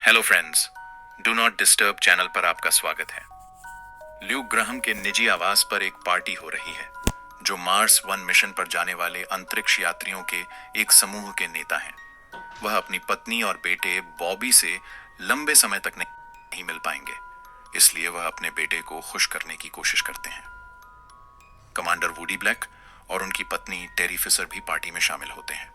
Hello friends, do not disturb channel पर आपका स्वागत है। ल्यूक ग्राहम के निजी आवास पर एक पार्टी हो रही है, जो मार्स 1 मिशन पर जाने वाले अंतरिक्ष यात्रियों के एक समूह के नेता हैं। वह अपनी पत्नी और बेटे बॉबी से लंबे समय तक नहीं मिल पाएंगे, इसलिए वह अपने बेटे को खुश करने की कोशिश करते हैं। कमांडर वूडी ब्लैक और उनकी पत्नी टेरी फिशर भी पार्टी में शामिल होते हैं।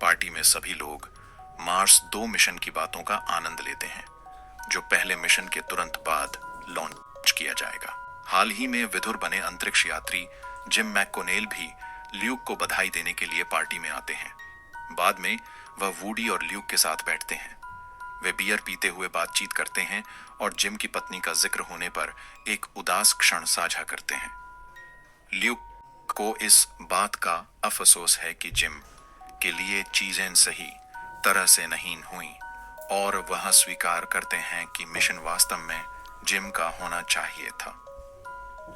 पार्टी में सभी लोग मार्स 2 मिशन की बातों का आनंद लेते हैं, जो पहले मिशन के तुरंत बाद लॉन्च किया जाएगा। हाल ही में विधुर बने अंतरिक्ष यात्री जिम मैककोनेल भी ल्यूक को बधाई देने के लिए पार्टी में आते हैं। बाद में वह वूडी और ल्यूक के साथ बैठते हैं। वे बियर पीते हुए बातचीत करते हैं और जिम की पत्नी का जिक्र होने पर एक उदास क्षण साझा करते हैं। ल्यूक को इस बात का अफसोस है कि जिम के लिए चीजें सही तरह से नहीं हुई और वह स्वीकार करते हैं कि मिशन वास्तव में जिम का होना चाहिए था,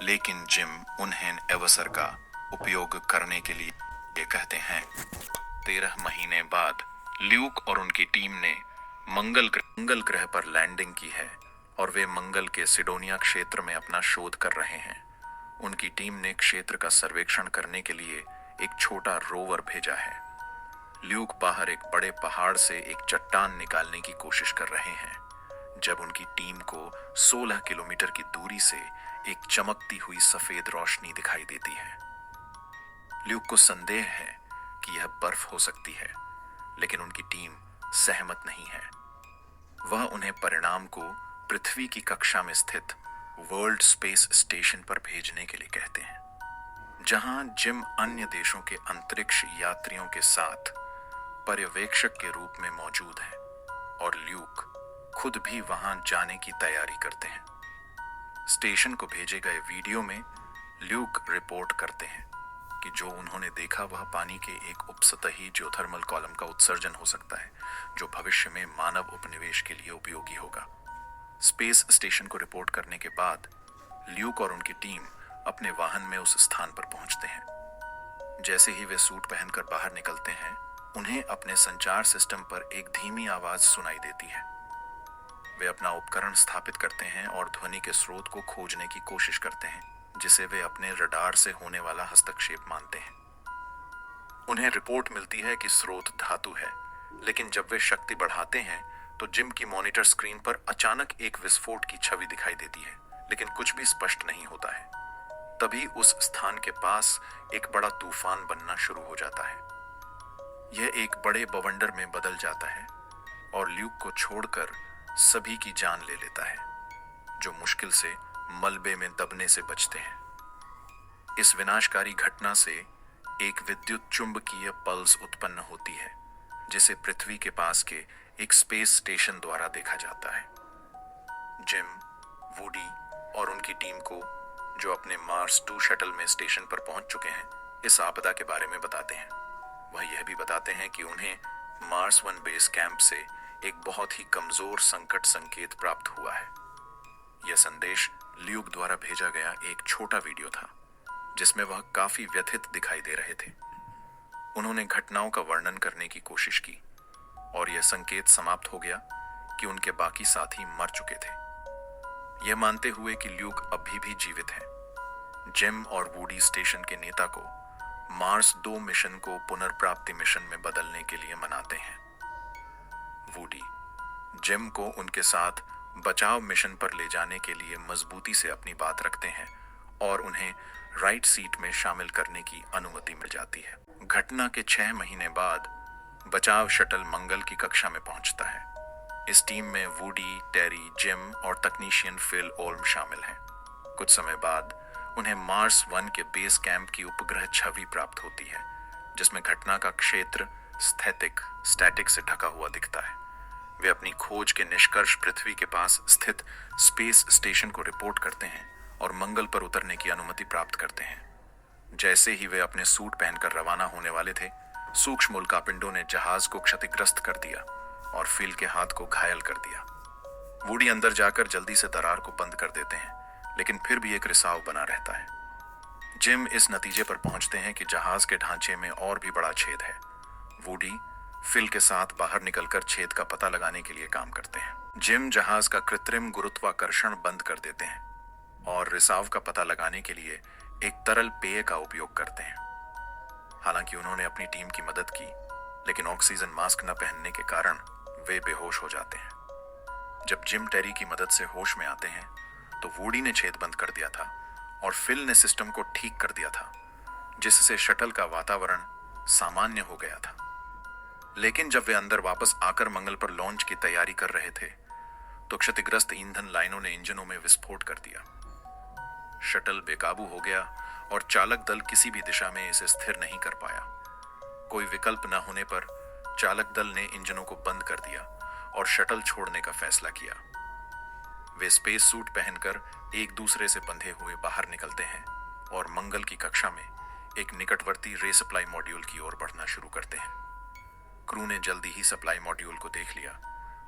लेकिन जिम उन्हें अवसर का उपयोग करने के लिए कहते हैं। 13 महीने बाद ल्यूक और उनकी टीम ने मंगल ग्रह पर लैंडिंग की है और वे मंगल के सिडोनिया क्षेत्र में अपना शोध कर रहे हैं। उनकी टीम ने क्षेत्र का सर्वेक्षण करने के लिए एक छोटा रोवर भेजा है। ल्यूक बाहर एक बड़े पहाड़ से एक चट्टान निकालने की कोशिश कर रहे हैं, जब उनकी टीम को 16 किलोमीटर की दूरी से एक चमकती हुई सफेद रोशनी दिखाई देती है। ल्यूक को संदेह है कि यह बर्फ हो सकती है, लेकिन उनकी टीम सहमत नहीं है। वह उन्हें परिणाम को पृथ्वी की कक्षा में स्थित वर्ल्ड स्पेस स्टेशन पर भेजने के लिए कहते हैं, जहां जिम अन्य देशों के अंतरिक्ष यात्रियों के साथ पर्यवेक्षक के रूप में मौजूद है और ल्यूक खुद भी वहां जाने की तैयारी करते हैं। स्टेशन को भेजे गए वीडियो में ल्यूक रिपोर्ट करते हैं कि जो उन्होंने देखा वह पानी के एक उपसतही जियोथर्मल कॉलम का उत्सर्जन हो सकता है, जो भविष्य में मानव उपनिवेश के लिए उपयोगी होगा। स्पेस स्टेशन को रिपोर्ट करने के बाद ल्यूक और उनकी टीम अपने वाहन में उस स्थान पर पहुंचते हैं। जैसे ही वे सूट पहनकर बाहर निकलते हैं, उन्हें अपने संचार सिस्टम पर एक धीमी आवाज सुनाई देती है। वे अपना उपकरण स्थापित करते हैं और ध्वनि के स्रोत को खोजने की कोशिश करते हैं, जिसे वे अपने रडार से होने वाला हस्तक्षेप मानते हैं। उन्हें रिपोर्ट मिलती है कि स्रोत धातु है, लेकिन जब वे शक्ति बढ़ाते हैं तो जिम की मॉनिटर स्क्रीन पर अचानक एक विस्फोट की छवि दिखाई देती है, लेकिन कुछ भी स्पष्ट नहीं होता है। तभी उस स्थान के पास एक बड़ा तूफान बनना शुरू हो जाता है। यह एक बड़े बवंडर में बदल जाता है और ल्यूक को छोड़कर सभी की जान ले लेता है, जो मुश्किल से मलबे में दबने से बचते हैं। इस विनाशकारी घटना से एक विद्युत चुंबकीय पल्स उत्पन्न होती है, जिसे पृथ्वी के पास के एक स्पेस स्टेशन द्वारा देखा जाता है। जिम, वूडी और उनकी टीम को, जो अपने मार्स 2 शटल में स्टेशन पर पहुंच चुके हैं, इस आपदा के बारे में बताते हैं। वह यह भी बताते हैं कि उन्हें मार्स 1 बेस कैंप से एक बहुत ही कमजोर संकट संकेत प्राप्त हुआ है। यह संदेश ल्यूक द्वारा भेजा गया एक छोटा वीडियो था, जिसमें वह काफी व्यथित दिखाई दे रहे थे। उन्होंने घटनाओं का वर्णन करने की कोशिश की और यह संकेत समाप्त हो गया कि उनके बाकी साथी मर चुके थे। यह मानते हुए कि ल्यूक अभी भी जीवित है, जिम और वूडी स्टेशन के नेता को मार्स 2 मिशन को पुनर्प्राप्ति मिशन में बदलने के लिए मनाते हैं। वूडी जिम को उनके साथ बचाव मिशन पर ले जाने के लिए मजबूती से अपनी बात रखते हैं और उन्हें राइट सीट में शामिल करने की अनुमति मिल जाती है। घटना के 6 महीने बाद बचाव शटल मंगल की कक्षा में पहुंचता है। इस टीम में वूडी, टेरी, जिम और तकनीशियन फिल ओल्म शामिल हैं। कुछ समय बाद उन्हें मार्स 1 के बेस कैंप की उपग्रह छवि प्राप्त होती है, जिसमें घटना का क्षेत्र स्टैटिक से ढका हुआ दिखता है। वे अपनी खोज के निष्कर्ष पृथ्वी के पास स्थित स्पेस स्टेशन को रिपोर्ट करते हैं और मंगल पर उतरने की अनुमति प्राप्त करते हैं। जैसे ही वे अपने सूट पहनकर रवाना होने वाले थे, सूक्ष्म उल्कापिंडों ने जहाज को क्षतिग्रस्त कर दिया और फिल के हाथ को घायल कर दिया। वूडी अंदर जाकर जल्दी से दरार को बंद कर देते हैं, लेकिन फिर भी एक रिसाव बना रहता है। जिम इस नतीजे पर पहुंचते हैं कि जहाज के ढांचे में और भी बड़ा छेद है। वूडी फिल के साथ बाहर निकलकर छेद का पता लगाने के लिए काम करते हैं। जिम जहाज का कृत्रिम गुरुत्वाकर्षण बंद कर देते हैं और रिसाव का पता लगाने के लिए एक तरल पेय का उपयोग करते हैं। हालांकि उन्होंने अपनी टीम की मदद की, लेकिन ऑक्सीजन मास्क न पहनने के कारण वे बेहोश हो जाते हैं। जब जिम टेरी की मदद से होश में आते हैं तो वूडी ने छेद बंद कर दिया था और फिल ने सिस्टम को ठीक कर दिया था, जिससे शटल का वातावरण सामान्य हो गया था। लेकिन जब वे अंदर वापस आकर मंगल पर लॉन्च की तैयारी कर रहे थे तो क्षतिग्रस्त ईंधन लाइनों ने इंजनों में विस्फोट कर दिया। शटल बेकाबू हो गया और चालक दल किसी भी दिशा में इसे स्थिर नहीं कर पाया। कोई विकल्प न होने पर चालक दल ने इंजनों को बंद कर दिया और शटल छोड़ने का फैसला किया। वे स्पेस सूट पहनकर एक दूसरे से बंधे हुए बाहर निकलते हैं और मंगल की कक्षा में एक निकटवर्ती रे-सप्लाई मॉड्यूल की ओर बढ़ना शुरू करते हैं। क्रू ने जल्दी ही सप्लाई मॉड्यूल को देख लिया,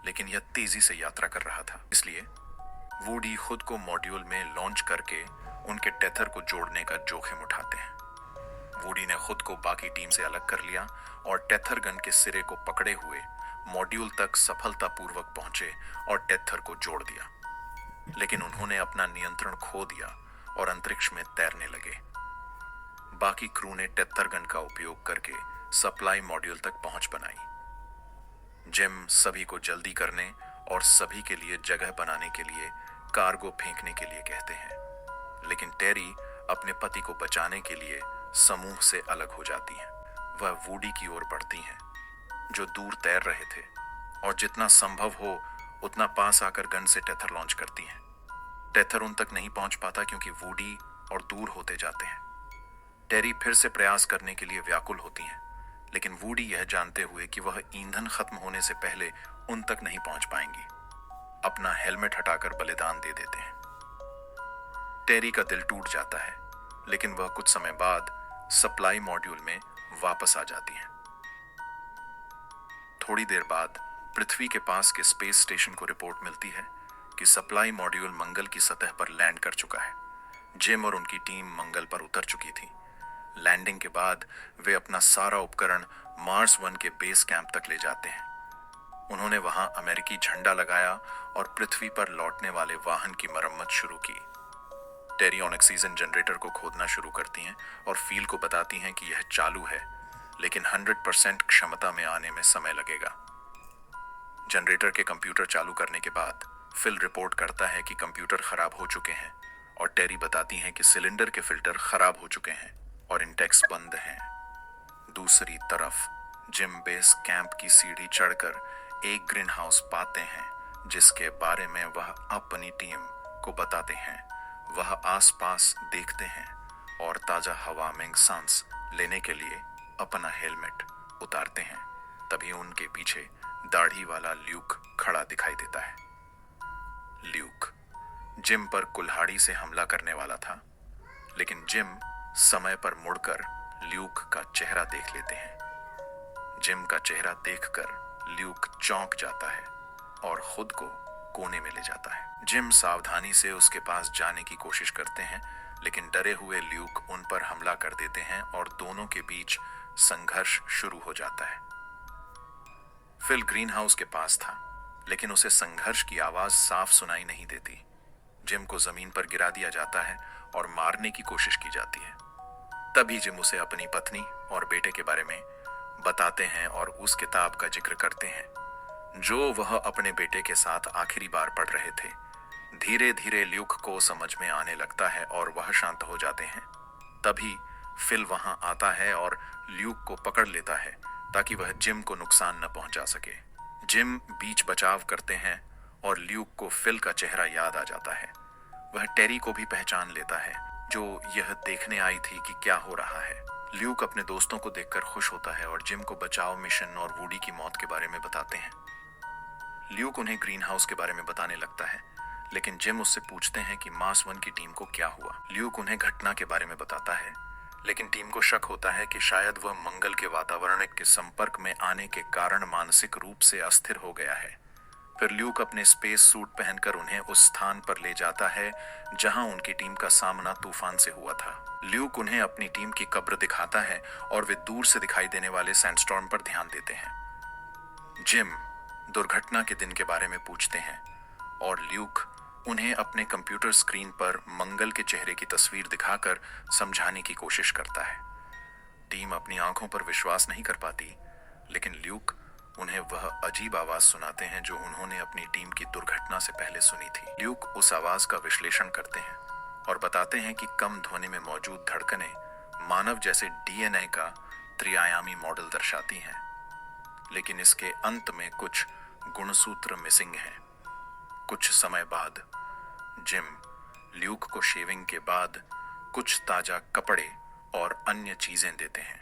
लेकिन यह तेजी से यात्रा कर रहा था, इसलिए वूडी खुद को मॉड्यूल में लॉन्च करके उनके टेथर को जोड़ने का जोखिम उठाते हैं। वूडी ने खुद को बाकी टीम से अलग कर लिया और टेथर गन के सिरे को पकड़े हुए मॉड्यूल तक सफलतापूर्वक पहुंचे और टेथर को जोड़ दिया। लेकिन उन्होंने अपना नियंत्रण खो दिया और अंतरिक्ष में तैरने लगे। बाकी क्रू ने टेथर गन का उपयोग करके सप्लाई मॉड्यूल तक पहुंच बनाई। जिम सभी को जल्दी करने और सभी के लिए जगह बनाने के लिए कार्गो फेंकने के लिए कहते हैं, लेकिन टेरी अपने पति को बचाने के लिए समूह से अलग हो जाती हैं। वह वूडी की ओर बढ़ती हैं, जो दूर तैर रहे थे, और जितना संभव हो उतना पास आकर गन से टेथर लॉन्च करती हैं। टेथर उन तक नहीं पहुंच पाता क्योंकि वूडी और दूर होते जाते हैं। टेरी फिर से प्रयास करने के लिए व्याकुल होती हैं, लेकिन वूडी यह जानते हुए कि वह ईंधन खत्म होने से पहले उन तक नहीं पहुंच पाएंगी, अपना हेलमेट हटाकर बलिदान दे देते हैं। टेरी का दिल टूट जाता है, लेकिन वह कुछ समय बाद सप्लाई मॉड्यूल में वापस आ जाती हैं। थोड़ी देर बाद पृथ्वी के पास के स्पेस स्टेशन को रिपोर्ट मिलती है कि सप्लाई मॉड्यूल मंगल की सतह पर लैंड कर चुका है। जिम और उनकी टीम मंगल पर उतर चुकी थी। लैंडिंग के बाद वे अपना सारा उपकरण मार्स 1 के बेस कैंप तक ले जाते हैं। उन्होंने वहां अमेरिकी झंडा लगाया और पृथ्वी पर लौटने वाले वाहन की मरम्मत शुरू की। टेरी ऑक्सीजन जनरेटर को खोदना शुरू करती हैं और फील को बताती हैं कि यह चालू है, लेकिन 100% क्षमता में आने में समय लगेगा। जनरेटर के कंप्यूटर चालू करने के बाद फिल रिपोर्ट करता है कि कंप्यूटर खराब हो चुके हैं और टेरी बताती हैं कि सिलेंडर के फिल्टर खराब हो चुके हैं और इंटेक्स बंद हैं। दूसरी तरफ जिम बेस कैंप की सीढ़ी चढ़कर एक ग्रीन हाउस पाते हैं, जिसके बारे में वह अपनी टीम को बताते हैं। वह आसपास देखते हैं और ताजा हवा में सांस लेने के लिए अपना हेलमेट उतारते हैं। तभी उनके पीछे दाढ़ी वाला ल्यूक खड़ा दिखाई देता है। ल्यूक जिम पर कुल्हाड़ी से हमला करने वाला था, लेकिन जिम समय पर मुड़कर ल्यूक का चेहरा देख लेते हैं। जिम का चेहरा देखकर ल्यूक चौंक जाता है और खुद को कोने में ले जाता है। जिम सावधानी से उसके पास जाने की कोशिश करते हैं, लेकिन डरे हुए ल्यूक उन पर हमला कर देते हैं और दोनों के बीच संघर्ष शुरू हो जाता है। फिल ग्रीन हाउस के पास था, लेकिन उसे संघर्ष की आवाज साफ सुनाई नहीं देती। जिम को जमीन पर गिरा दिया जाता है और मारने की कोशिश की जाती है। तभी जिम उसे अपनी पत्नी और बेटे के बारे में बताते हैं और उस किताब का जिक्र करते हैं जो वह अपने बेटे के साथ आखिरी बार पढ़ रहे थे। धीरे धीरे ल्यूक को समझ में आने लगता है और वह शांत हो जाते हैं। तभी फिल वहां आता है और ल्यूक को पकड़ लेता है ताकि वह जिम को नुकसान न पहुंचा सके। जिम बीच बचाव करते हैं और ल्यूक को फिल का चेहरा याद आ जाता है। वह टेरी को भी पहचान लेता है, जो यह देखने आई थी कि क्या हो रहा है। ल्यूक अपने दोस्तों को देखकर खुश होता है और जिम को बचाव मिशन और वूडी की मौत के बारे में बताते हैं। ल्यूक उन्हें ग्रीन हाउस के बारे में बताने लगता है, लेकिन जिम उससे पूछते हैं कि मार्स 1 की टीम को क्या हुआ। ल्यूक उन्हें घटना के बारे में बताता है, लेकिन टीम को शक होता है कि शायद वह मंगल के वातावरण के संपर्क में आने के कारण मानसिक रूप से अस्थिर हो गया है। फिर ल्यूक अपने स्पेस सूट पहनकर उन्हें उस स्थान पर ले जाता है जहां उनकी टीम का सामना तूफान से हुआ था। ल्यूक उन्हें अपनी टीम की कब्र दिखाता है और वे दूर से दिखाई देने वाले सैंडस्टॉर्म पर ध्यान देते हैं। जिम दुर्घटना के दिन के बारे में पूछते हैं और ल्यूक उन्हें अपने कंप्यूटर स्क्रीन पर मंगल के चेहरे की तस्वीर दिखाकर समझाने की कोशिश करता है। टीम अपनी आंखों पर विश्वास नहीं कर पाती, लेकिन ल्यूक उन्हें वह अजीब आवाज सुनाते हैं जो उन्होंने अपनी टीम की दुर्घटना से पहले सुनी थी। ल्यूक उस आवाज का विश्लेषण करते हैं और बताते हैं कि कम ध्वनि में मौजूद धड़कनें मानव जैसे डीएनए का त्रिआयामी मॉडल दर्शाती हैं, लेकिन इसके अंत में कुछ गुणसूत्र मिसिंग हैं। कुछ समय बाद जिम ल्यूक को शेविंग के बाद कुछ ताजा कपड़े और अन्य चीजें देते हैं।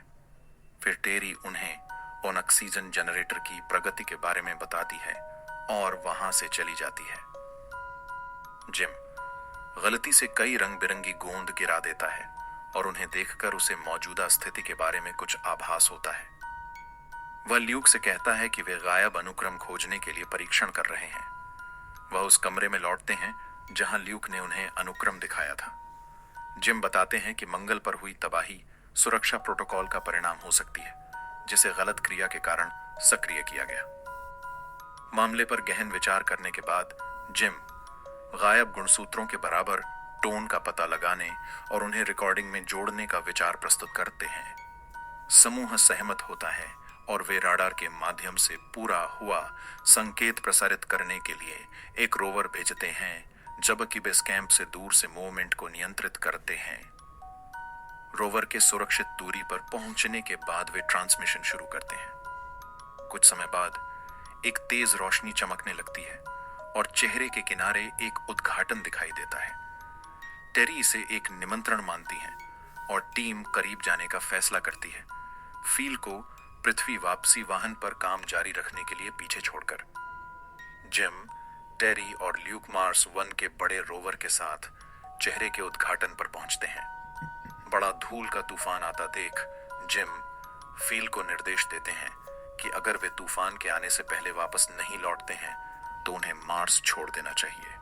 फिर टेरी उन्हें उन ऑक्सीजन जनरेटर की प्रगति के बारे में बताती है और वहां से चली जाती है। जिम गलती से कई रंग बिरंगी गोंद गिरा देता है और उन्हें देखकर उसे मौजूदा स्थिति के बारे में कुछ आभास होता है। वह ल्यूक से कहता है कि वे गायब अनुक्रम खोजने के लिए परीक्षण कर रहे हैं। वह उस कमरे में लौटते हैं जहां ल्यूक ने उन्हें अनुक्रम दिखाया था। जिम बताते हैं कि मंगल पर हुई तबाही सुरक्षा प्रोटोकॉल का परिणाम हो सकती है, जिसे गलत क्रिया के कारण सक्रिय किया गया। मामले पर गहन विचार करने के बाद जिम गायब गुणसूत्रों के बराबर टोन का पता लगाने और उन्हें रिकॉर्डिंग में जोड़ने का विचार प्रस्तुत करते हैं। समूह सहमत होता है और वे राडार के माध्यम से पूरा हुआ संकेत प्रसारित करने के लिए एक रोवर भेजते हैं, जबकि बेस कैंप से दूर से मूवमेंट को नियंत्रित करते हैं। रोवर के सुरक्षित दूरी पर पहुंचने के बाद वे ट्रांसमिशन शुरू करते हैं। कुछ समय बाद एक तेज रोशनी चमकने लगती है और चेहरे के किनारे एक उद्घाटन दिखाई देता है। टेरी इसे एक निमंत्रण मानती है और टीम करीब जाने का फैसला करती है, फील को पृथ्वी वापसी वाहन पर काम जारी रखने के लिए पीछे छोड़कर। जिम, टेरी और ल्यूक मार्स 1 के बड़े रोवर के साथ चेहरे के उद्घाटन पर पहुंचते हैं। बड़ा धूल का तूफान आता देख जिम फील को निर्देश देते हैं कि अगर वे तूफान के आने से पहले वापस नहीं लौटते हैं तो उन्हें मार्स छोड़ देना चाहिए।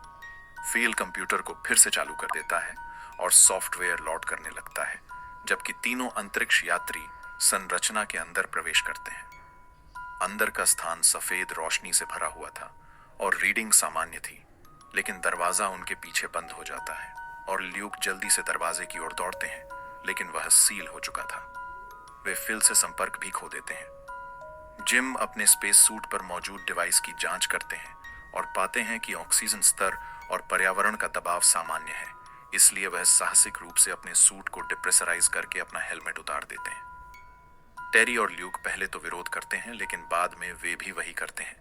फील कंप्यूटर को फिर से चालू कर देता है और सॉफ्टवेयर लोड करने लगता है, जबकि तीनों अंतरिक्ष यात्री संरचना के अंदर प्रवेश करते हैं। अंदर का स्थान सफेद रोशनी से भरा हुआ था और रीडिंग सामान्य थी, लेकिन दरवाजा उनके पीछे बंद हो जाता है और ल्यूक जल्दी से दरवाजे की ओर दौड़ते हैं, लेकिन वह सील हो चुका था। वे फिल से संपर्क भी खो देते हैं। जिम अपने स्पेस सूट पर मौजूद डिवाइस की जांच करते हैं और पाते हैं कि ऑक्सीजन स्तर और पर्यावरण का दबाव सामान्य है, इसलिए वह साहसिक रूप से अपने सूट को डिप्रेशराइज करके अपना हेलमेट उतार देते हैं। टेरी और ल्यूक पहले तो विरोध करते हैं, लेकिन बाद में वे भी वही करते हैं।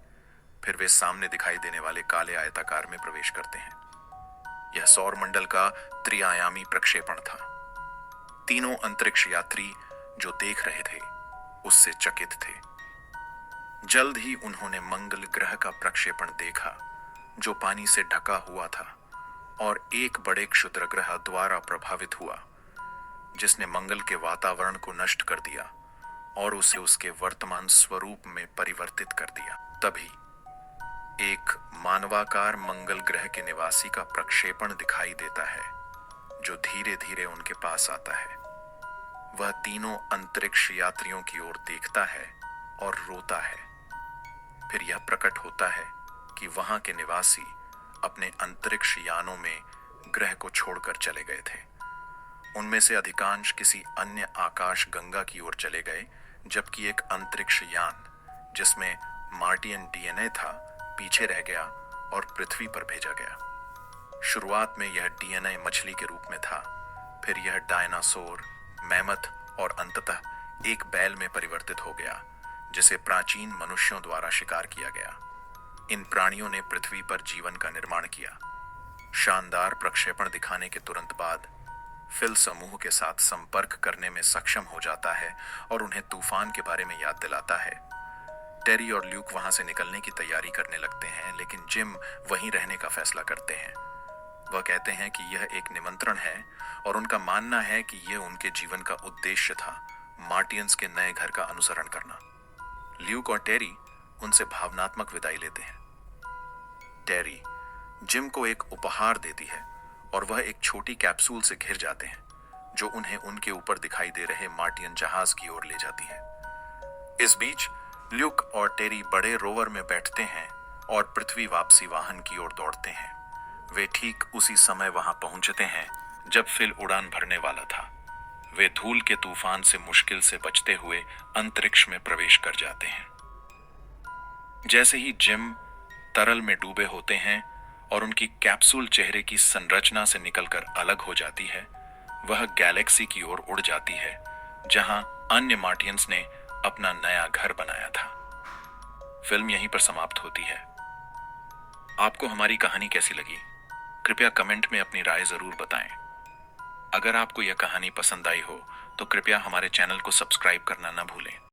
फिर वे सामने दिखाई देने वाले काले आयताकार में प्रवेश करते हैं। यह सौर मंडल का त्रिआयामी प्रक्षेपण था। तीनों अंतरिक्ष यात्री जो देख रहे थे उससे चकित थे। जल्द ही उन्होंने मंगल ग्रह का प्रक्षेपण देखा, जो पानी से ढका हुआ था और एक बड़े क्षुद्रग्रह द्वारा प्रभावित हुआ, जिसने मंगल के वातावरण को नष्ट कर दिया और उसे उसके वर्तमान स्वरूप में परिवर्तित कर दिया। तभी एक मानवाकार मंगल ग्रह के निवासी का प्रक्षेपण दिखाई देता है, जो धीरे धीरे उनके पास आता है। वह तीनों अंतरिक्ष यात्रियों की ओर देखता है और रोता है। फिर यह प्रकट होता है कि वहां के निवासी अपने अंतरिक्ष यानों में ग्रह को छोड़कर चले गए थे। उनमें से अधिकांश किसी अन्य आकाश गंगा की ओर चले गए, जबकि एक अंतरिक्ष यान जिसमें मार्टियन डीएनए था पीछे रह गया और पृथ्वी पर भेजा गया। शुरुआत में यह डीएनए मछली के रूप में था, फिर यह डायनासोर, मैमथ और अंततः एक बैल में परिवर्तित हो गया, जिसे प्राचीन मनुष्यों द्वारा शिकार किया गया। इन प्राणियों ने पृथ्वी पर जीवन का निर्माण किया। शानदार प्रक्षेपण दिखाने के तुरंत बाद फिल समूह के साथ संपर्क करने में सक्षम हो जाता है और उन्हें तूफान के बारे में याद दिलाता है। टेरी और ल्यूक वहां से निकलने की तैयारी करने लगते हैं, लेकिन जिम वहीं रहने का फैसला करते हैं। वह कहते हैं कि यह एक निमंत्रण है और उनका मानना है कि यह उनके जीवन का उद्देश्य था, मार्टियंस के नए घर का अनुसरण करना। ल्यूक और टेरी उनसे भावनात्मक विदाई लेते हैं। टेरी जिम को एक उपहार देती है और वह एक छोटी कैप्सूल से घिर जाते हैं, जो उन्हें उनके ऊपर दिखाई दे रहे मार्टियन जहाज की ओर ले जाती है। इस बीच ल्यूक और टेरी बड़े रोवर में बैठते हैं और पृथ्वी वापसी वाहन की ओर दौड़ते हैं। वे ठीक उसी समय वहां पहुंचते हैं जब फिल उड़ान भरने वाला था। वे धूल के तूफान से मुश्किल से बचते हुए अंतरिक्ष में प्रवेश कर जाते हैं। जैसे ही जिम तरल में डूबे होते हैं और उनकी कैप्सूल चेहरे की संरचना से निकलकर अलग हो जाती है, वह गैलेक्सी की ओर उड़ जाती है जहां अन्य मार्टियंस ने अपना नया घर बनाया था। फिल्म यहीं पर समाप्त होती है। आपको हमारी कहानी कैसी लगी? कृपया कमेंट में अपनी राय जरूर बताएं। अगर आपको यह कहानी पसंद आई हो तो कृपया हमारे चैनल को सब्सक्राइब करना न भूलें।